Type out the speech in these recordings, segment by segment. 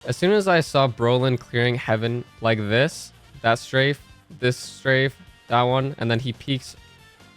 As soon as I saw Brolin clearing heaven like that strafe, this strafe, that one, and then he peeks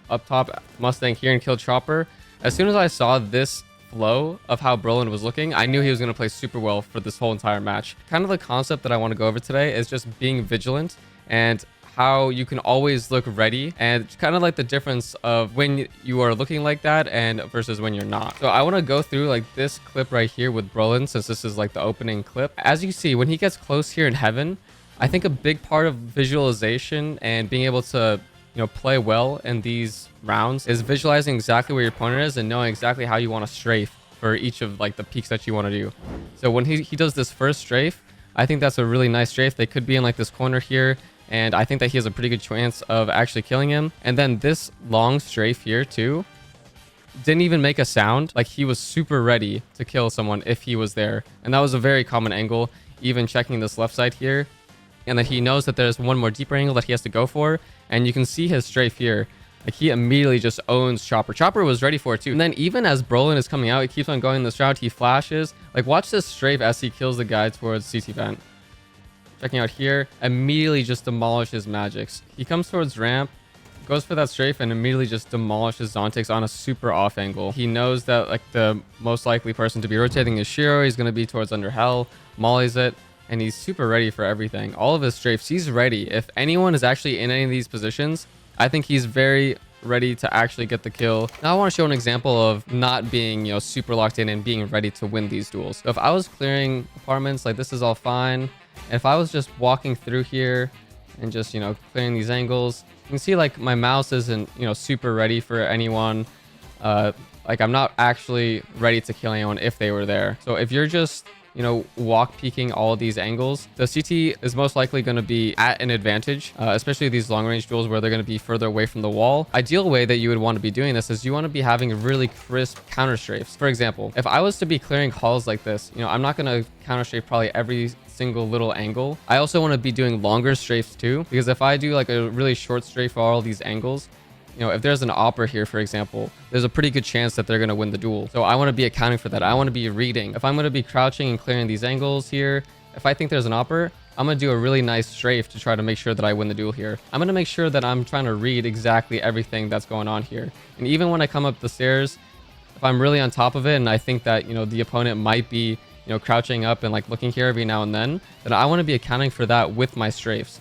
up top Mustang here and killed Chopper. As soon as I saw this flow of how Brolin was looking, I knew he was going to play super well for this whole entire match. Kind of the concept that I want to go over today is just being vigilant and how you can always look ready, and kind of like the difference of when you are looking like that and versus when you're not. So I want to go through like this clip right here with Brolin, since this is like the opening clip. As you see, when he gets close here in heaven, I think a big part of visualization and being able to play well in these rounds is visualizing exactly where your opponent is and knowing exactly how you want to strafe for each of like the peaks that you want to do. So when he does this first strafe, I think that's a really nice strafe. They could be in like this corner here, and I think that he has a pretty good chance of actually killing him. And then this long strafe here too didn't even make a sound. Like, he was super ready to kill someone if he was there, and that was a very common angle. Even checking this left side here, and then he knows that there's one more deeper angle that he has to go for, and you can see his strafe here. Like, he immediately just owns Chopper. Chopper was ready for it too. And then even as Brolin is coming out, he keeps on going this route. He flashes. Like, watch this strafe as he kills the guy towards CT vent. Checking out here, immediately just demolishes magics. He comes towards ramp, goes for that strafe, and immediately just demolishes Zontix on a super off angle. He knows that like the most likely person to be rotating is Shiro. He's going to be towards under hell, mollies it, and he's super ready for everything. All of his strafes, he's ready. If anyone is actually in any of these positions, I think he's very ready to actually get the kill. Now I want to show an example of not being super locked in and being ready to win these duels. So if I was clearing apartments, like, this is all fine. If I was just walking through here and just clearing these angles, you can see like my mouse isn't super ready for anyone. Like, I'm not actually ready to kill anyone if they were there. So if you're just walk peeking all these angles, the CT is most likely going to be at an advantage, especially these long range duels where they're going to be further away from the wall. Ideal way that you would want to be doing this is you want to be having really crisp counter strafes. For example, if I was to be clearing halls like this, I'm not going to counter strafe probably every single little angle. I also want to be doing longer strafes too, because if I do like a really short strafe for all these angles, if there's an opera here, for example, there's a pretty good chance that they're going to win the duel. So I want to be accounting for that. I want to be reading. If I'm going to be crouching and clearing these angles here, if I think there's an opera, I'm going to do a really nice strafe to try to make sure that I win the duel here. I'm going to make sure that I'm trying to read exactly everything that's going on here. And even when I come up the stairs, if I'm really on top of it and I think that, the opponent might be, crouching up and like looking here every now and then I want to be accounting for that with my strafes.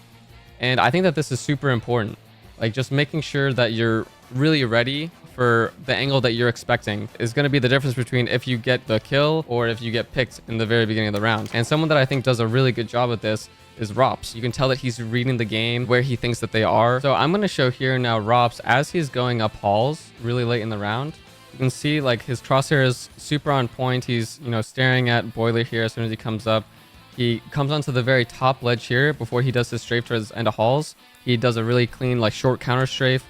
And I think that this is super important. Like, just making sure that you're really ready for the angle that you're expecting is going to be the difference between if you get the kill or if you get picked in the very beginning of the round. And someone that I think does a really good job at this is Rops. You can tell that he's reading the game where he thinks that they are. So I'm going to show here now Rops as he's going up halls really late in the round. You can see like his crosshair is super on point. He's staring at Boiler here as soon as he comes up. He comes onto the very top ledge here before he does his strafe towards the end of halls. He does a really clean like short counter strafe,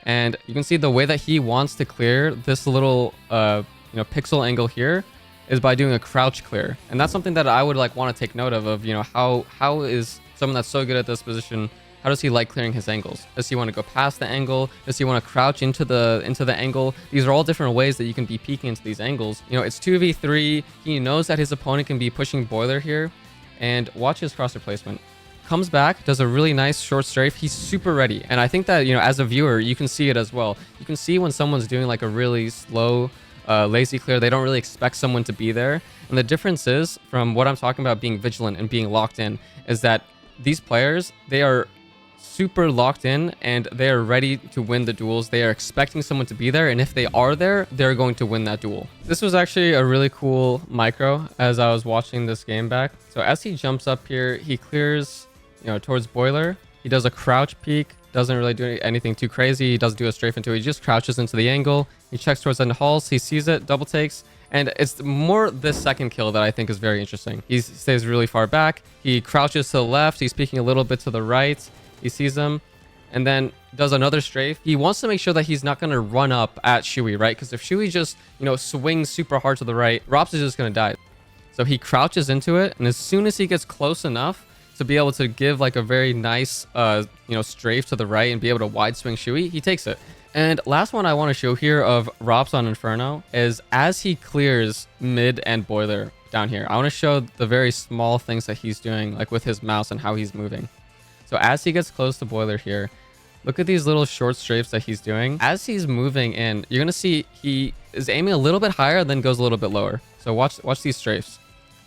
and you can see the way that he wants to clear this little pixel angle here is by doing a crouch clear. And that's something that I would like want to take note of how is someone that's so good at this position, how does he like clearing his angles? Does he want to go past the angle? Does he want to crouch into the angle? These are all different ways that you can be peeking into these angles. It's 2v3. He knows that his opponent can be pushing Boiler here, and watch his crosshair placement. Comes back, does a really nice short strafe. He's super ready. And I think that, as a viewer, you can see it as well. You can see when someone's doing like a really slow, lazy clear, they don't really expect someone to be there. And the difference is, from what I'm talking about being vigilant and being locked in, is that these players, they are super locked in and they are ready to win the duels. They are expecting someone to be there, and if they are there, they're going to win that duel. This was actually a really cool micro as I was watching this game back. So as he jumps up here, he clears towards Boiler. He does a crouch peek, doesn't really do anything too crazy. He doesn't do a strafe into it. He just crouches into the angle. He checks towards end halls. He sees it, double takes. And it's more this second kill that I think is very interesting. He stays really far back. He crouches to the left. He's peeking a little bit to the right. He sees him and then does another strafe. He wants to make sure that he's not going to run up at Shui, right? Because if Shui just, swings super hard to the right, Rops is just going to die. So he crouches into it. And as soon as he gets close enough to be able to give like a very nice, strafe to the right and be able to wide swing Shui, he takes it. And last one I want to show here of Rops on Inferno is as he clears mid and Boiler, down here. I want to show the very small things that he's doing, like with his mouse and how he's moving. So as he gets close to boiler here, look at these little short strafes that he's doing. As he's moving in, you're going to see he is aiming a little bit higher, then goes a little bit lower. So watch these strafes.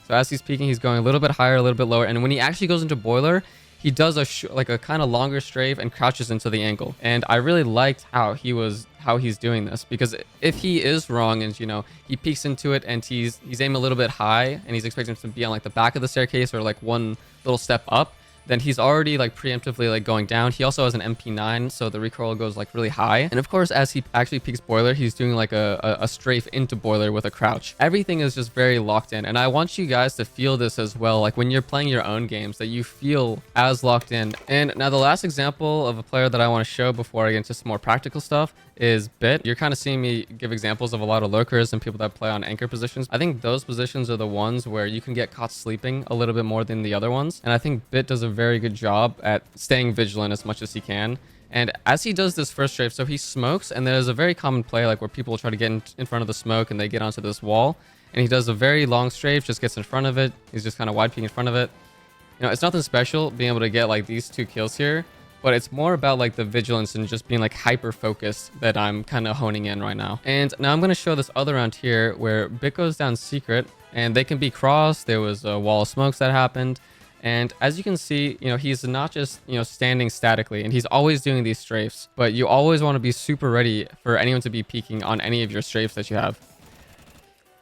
So as he's peeking, he's going a little bit higher, a little bit lower. And when he actually goes into boiler, he does like a kind of longer strafe and crouches into the angle. And I really liked how he's doing this, because if he is wrong and, you know, he peeks into it and he's aiming a little bit high and he's expecting to be on like the back of the staircase or like one little step up, then he's already like preemptively like going down. He also has an MP9, so the recoil goes like really high. And of course, as he actually peeks boiler, he's doing like a strafe into boiler with a crouch. Everything is just very locked in, and I want you guys to feel this as well, like when you're playing your own games, that you feel as locked in. And now the last example of a player that I want to show before I get into some more practical stuff is Bit. You're kind of seeing me give examples of a lot of lurkers and people that play on anchor positions. I think those positions are the ones where you can get caught sleeping a little bit more than the other ones. And I think Bit does a very good job at staying vigilant as much as he can. And as he does this first strafe, so he smokes, and there's a very common play like where people try to get in front of the smoke and they get onto this wall. And he does a very long strafe, just gets in front of it. He's just kind of wide peeking in front of it. You know, it's nothing special being able to get like these 2 kills here, but it's more about like the vigilance and just being like hyper focused that I'm kind of honing in right now. And now I'm going to show this other round here where Bit goes down secret and they can be crossed. There was a wall of smokes that happened. And as you can see, you know, he's not just, you know, standing statically, and he's always doing these strafes, but you always want to be super ready for anyone to be peeking on any of your strafes that you have.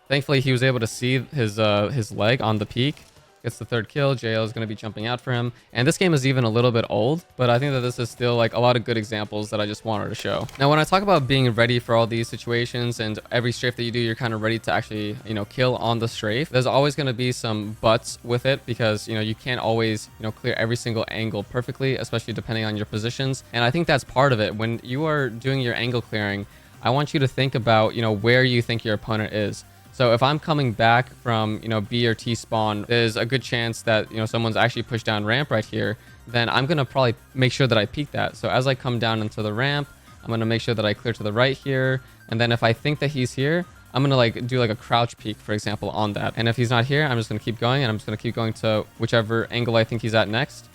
Thankfully, he was able to see his leg on the peak. Gets the 3rd kill. JL is going to be jumping out for him. And this game is even a little bit old, but I think that this is still like a lot of good examples that I just wanted to show. Now, when I talk about being ready for all these situations and every strafe that you do, you're kind of ready to actually, you know, kill on the strafe. There's always going to be some buts with it, because, you know, you can't always, you know, clear every single angle perfectly, especially depending on your positions. And I think that's part of it. When you are doing your angle clearing, I want you to think about, you know, where you think your opponent is. So if I'm coming back from, you know, B or T spawn, there's a good chance that, you know, someone's actually pushed down ramp right here. Then I'm going to probably make sure that I peek that. So as I come down into the ramp, I'm going to make sure that I clear to the right here. And then if I think that he's here, I'm going to like do like a crouch peek, for example, on that. And if he's not here, I'm just going to keep going, and I'm just going to keep going to whichever angle I think he's at next.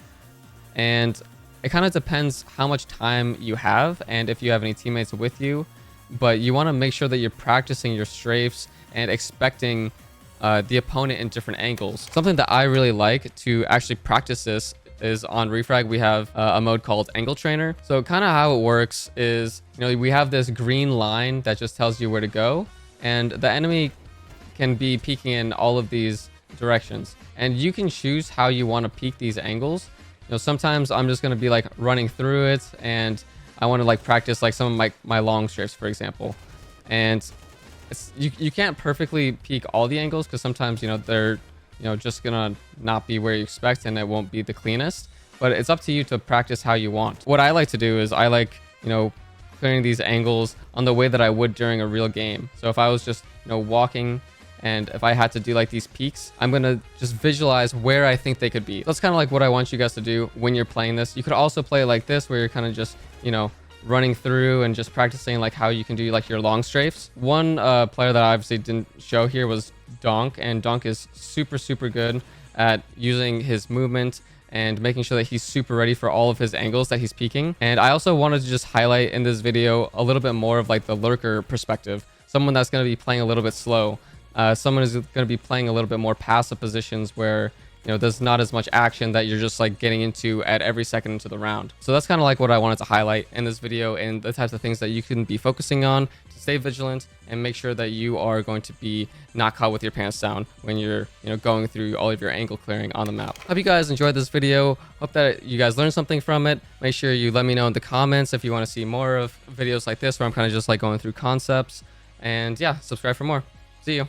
And it kind of depends how much time you have and if you have any teammates with you. But you want to make sure that you're practicing your strafes and expecting the opponent in different angles. Something that I really like to actually practice this is on Refrag. We have a mode called Angle Trainer. So kind of how it works is, you know, we have this green line that just tells you where to go, and the enemy can be peeking in all of these directions, and you can choose how you want to peek these angles. You know, sometimes I'm just going to be like running through it, and I want to like practice like some of my long strafes, for example. And you can't perfectly peek all the angles, because sometimes, you know, they're, you know, just gonna not be where you expect and it won't be the cleanest. But it's up to you to practice how you want. What I like to do is I like, you know, clearing these angles on the way that I would during a real game. So if I was just, you know, walking, and if I had to do like these peaks, I'm gonna just visualize where I think they could be. That's kind of like what I want you guys to do when you're playing this. You could also play like this, where you're kind of just, you know, running through and just practicing like how you can do like your long strafes. One player that I obviously didn't show here was Donk, and Donk is super good at using his movement and making sure that he's super ready for all of his angles that he's peeking. And I also wanted to just highlight in this video a little bit more of like the lurker perspective. Someone that's going to be playing a little bit slow. Someone is going to be playing a little bit more passive positions where, you know, there's not as much action that you're just like getting into at every second into the round. So that's kind of like what I wanted to highlight in this video, and the types of things that you can be focusing on to stay vigilant and make sure that you are going to be not caught with your pants down when you're, you know, going through all of your angle clearing on the map. Hope you guys enjoyed this video. Hope that you guys learned something from it. Make sure you let me know in the comments if you want to see more of videos like this, where I'm kind of just like going through concepts. And yeah, subscribe for more. See you.